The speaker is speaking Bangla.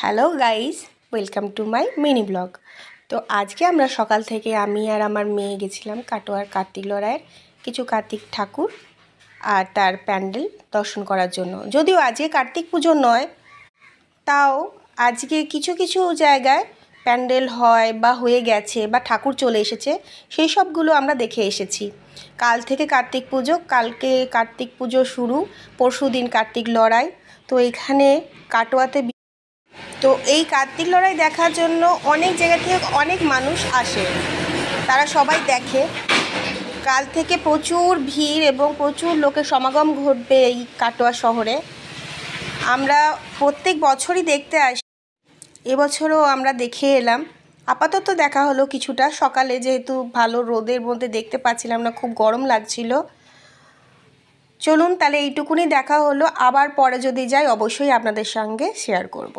Hello guys, welcome to my mini blog. তো আজকে আমরা সকাল থেকে আমি আর আমার মেয়ে গেছিলাম কাটোয়ার কার্তিক লড়াইয়ের কিছু কার্তিক ঠাকুর আর তার প্যান্ডেল দর্শন করার জন্য। যদিও আজকে কার্তিক পুজো নয়, তাও আজকে কিছু কিছু জায়গায় প্যান্ডেল হয় বা হয়ে গেছে বা ঠাকুর চলে এসেছে, সেই সবগুলো আমরা দেখে এসেছি। কাল থেকে কার্তিক পুজো, কালকে কার্তিক পুজো শুরু, পরশু দিন কার্তিক লড়াই। তো এখানে কাটোয়াতে এই কার্তিক লড়াই দেখার জন্য অনেক জায়গা থেকে অনেক মানুষ আসে, তারা সবাই দেখে। কাল থেকে প্রচুর ভিড় এবং প্রচুর লোকের সমাগম ঘটবে এই কাটোয়া শহরে। আমরা প্রত্যেক বছরই দেখতে আসি, এবছরও আমরা দেখে এলাম। আপাতত দেখা হলো কিছুটা সকালে, যেহেতু ভালো রোদের মধ্যে দেখতে পাচ্ছিলাম না, খুব গরম লাগছিল। চলুন তাহলে এইটুকুনি দেখা হলো, আবার পরে যদি যাই অবশ্যই আপনাদের সঙ্গে শেয়ার করব।